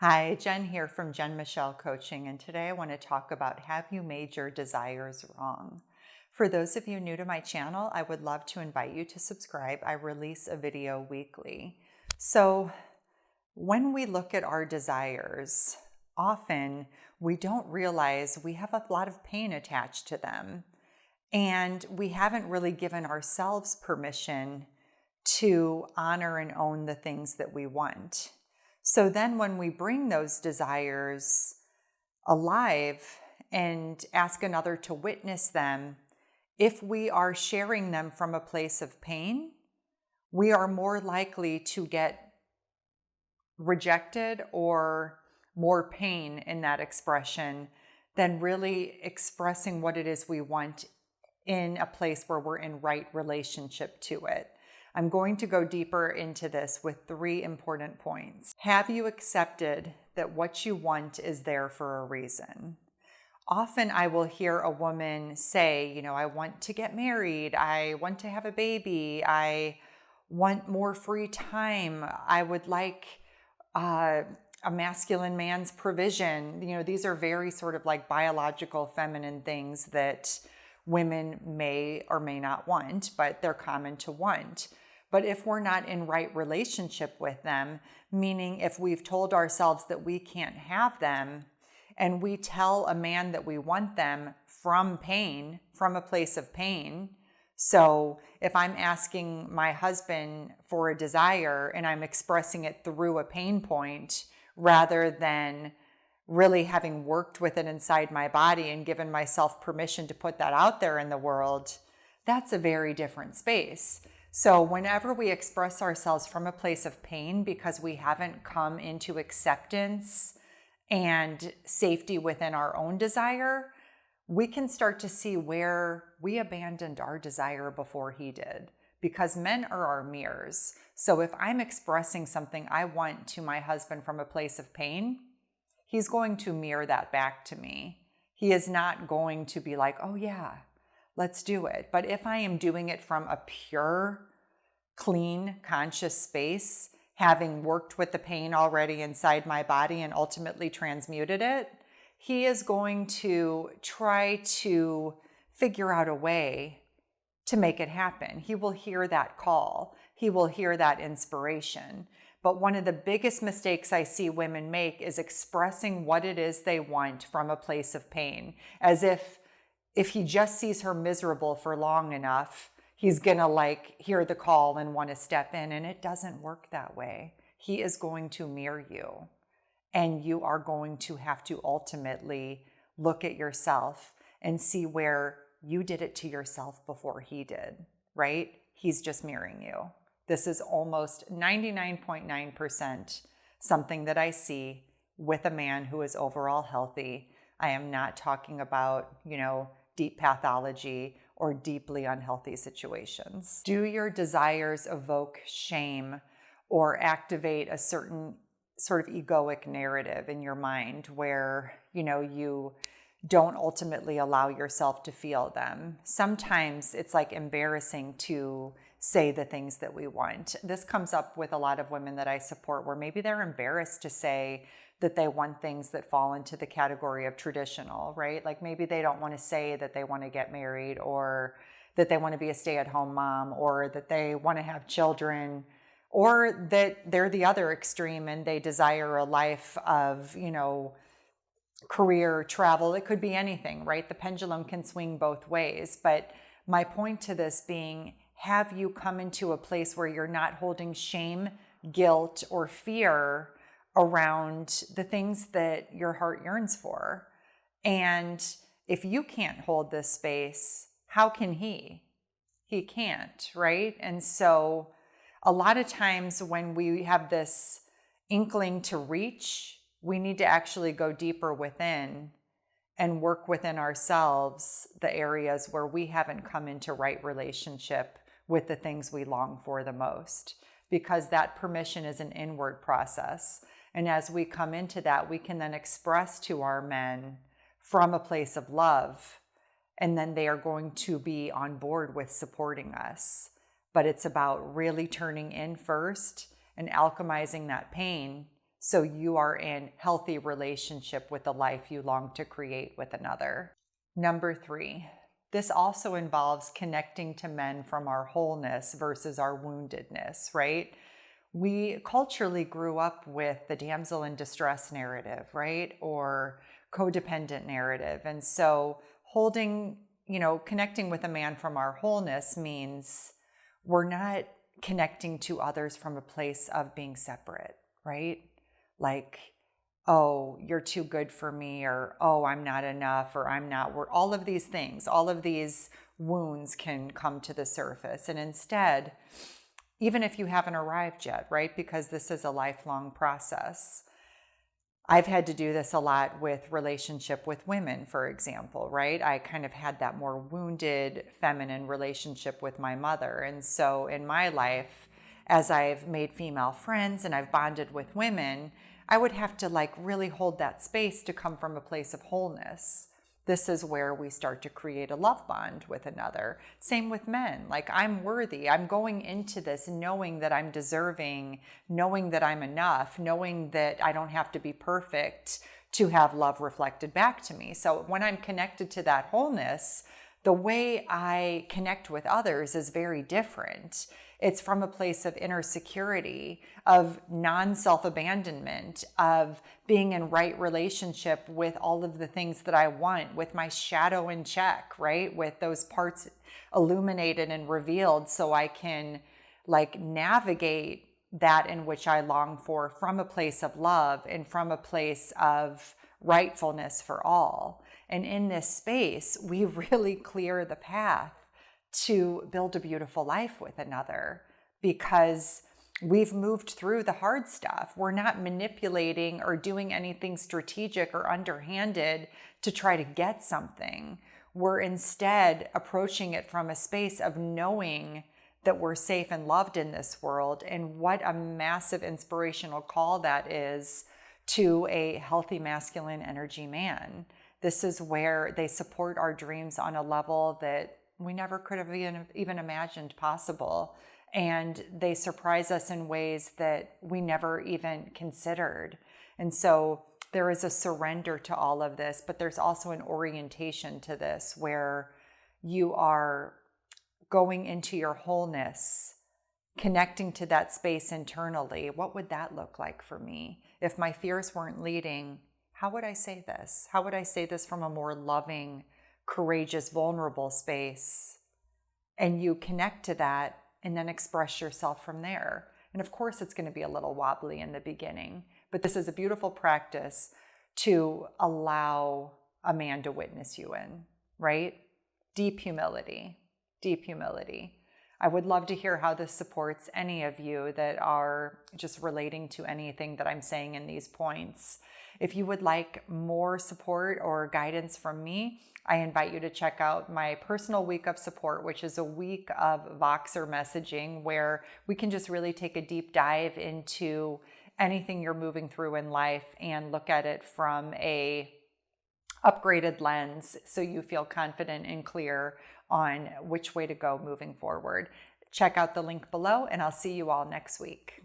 Hi, Jen here from Jen Michelle Coaching, and today I want to talk about have you made your desires wrong? For those of you new to my channel, I would love to invite you to subscribe. I release a video weekly. So when we look at our desires, often we don't realize we have a lot of pain attached to them, and we haven't really given ourselves permission to honor and own the things that we want. So then when we bring those desires alive and ask another to witness them, if we are sharing them from a place of pain, we are more likely to get rejected or more pain in that expression than really expressing what it is we want in a place where we're in right relationship to it. I'm going to go deeper into this with 3 important points. Have you accepted that what you want is there for a reason? Often I will hear a woman say, I want to get married. I want to have a baby. I want more free time. I would like a masculine man's provision. These are very sort of like biological feminine things that women may or may not want, but they're common to want. But if we're not in right relationship with them, meaning if we've told ourselves that we can't have them, and we tell a man that we want them from pain, from a place of pain. So if I'm asking my husband for a desire and I'm expressing it through a pain point, rather than really having worked with it inside my body and given myself permission to put that out there in the world, that's a very different space. So whenever we express ourselves from a place of pain because we haven't come into acceptance and safety within our own desire, we can start to see where we abandoned our desire before he did, because men are our mirrors. So if I'm expressing something I want to my husband from a place of pain, he's going to mirror that back to me. He is not going to be like, oh yeah, let's do it. But if I am doing it from a pure, clean, conscious space, having worked with the pain already inside my body and ultimately transmuted it, he is going to try to figure out a way to make it happen. He will hear that call. He will hear that inspiration. But one of the biggest mistakes I see women make is expressing what it is they want from a place of pain, as if he just sees her miserable for long enough, he's gonna hear the call and want to step in. And it doesn't work that way. He is going to mirror you, and you are going to have to ultimately look at yourself and see where you did it to yourself before he did, right? He's just mirroring you. This is almost 99.9% something that I see with a man who is overall healthy. I am not talking about, deep pathology or deeply unhealthy situations. Do your desires evoke shame or activate a certain sort of egoic narrative in your mind where, you don't ultimately allow yourself to feel them? Sometimes it's embarrassing to say the things that we want. This comes up with a lot of women that I support where maybe they're embarrassed to say that they want things that fall into the category of traditional, right? Like maybe they don't want to say that they want to get married, or that they want to be a stay-at-home mom, or that they want to have children, or that they're the other extreme and they desire a life of, career, travel. It could be anything, right? The pendulum can swing both ways. But my point to this being, have you come into a place where you're not holding shame, guilt, or fear around the things that your heart yearns for? And if you can't hold this space, how can he? He can't, right? And so a lot of times when we have this inkling to reach, we need to actually go deeper within and work within ourselves the areas where we haven't come into right relationship with the things we long for the most, because that permission is an inward process. And as we come into that, we can then express to our men from a place of love, and then they are going to be on board with supporting us. But it's about really turning in first and alchemizing that pain so you are in healthy relationship with the life you long to create with another. Number 3, this also involves connecting to men from our wholeness versus our woundedness, right? We culturally grew up with the damsel in distress narrative, right? Or codependent narrative. And so connecting with a man from our wholeness means we're not connecting to others from a place of being separate, right? Like, oh, you're too good for me, or oh, I'm not enough, or I'm not worth. All of these things, all of these wounds can come to the surface. And instead, even if you haven't arrived yet, right? Because this is a lifelong process. I've had to do this a lot with relationship with women, for example, right? I kind of had that more wounded feminine relationship with my mother. And so in my life, as I've made female friends and I've bonded with women, I would have to really hold that space to come from a place of wholeness. This is where we start to create a love bond with another. Same with men. I'm worthy. I'm going into this knowing that I'm deserving, knowing that I'm enough, knowing that I don't have to be perfect to have love reflected back to me. So when I'm connected to that wholeness, the way I connect with others is very different. It's from a place of inner security, of non-self-abandonment, of being in right relationship with all of the things that I want, with my shadow in check, right? With those parts illuminated and revealed so I can navigate that in which I long for from a place of love and from a place of rightfulness for all. And in this space, we really clear the path to build a beautiful life with another because we've moved through the hard stuff. We're not manipulating or doing anything strategic or underhanded to try to get something. We're instead approaching it from a space of knowing that we're safe and loved in this world, and what a massive inspirational call that is to a healthy masculine energy man. This is where they support our dreams on a level that we never could have even imagined possible. And they surprise us in ways that we never even considered. And so there is a surrender to all of this, but there's also an orientation to this where you are going into your wholeness, connecting to that space internally. What would that look like for me? If my fears weren't leading, how would I say this? How would I say this from a more loving, courageous, vulnerable space? And you connect to that and then express yourself from there. And of course, it's going to be a little wobbly in the beginning, but this is a beautiful practice to allow a man to witness you in, right? Deep humility, deep humility. I would love to hear how this supports any of you that are just relating to anything that I'm saying in these points. If you would like more support or guidance from me, I invite you to check out my personal week of support, which is a week of Voxer messaging where we can just really take a deep dive into anything you're moving through in life and look at it from a upgraded lens so you feel confident and clear on which way to go moving forward. Check out the link below, and I'll see you all next week.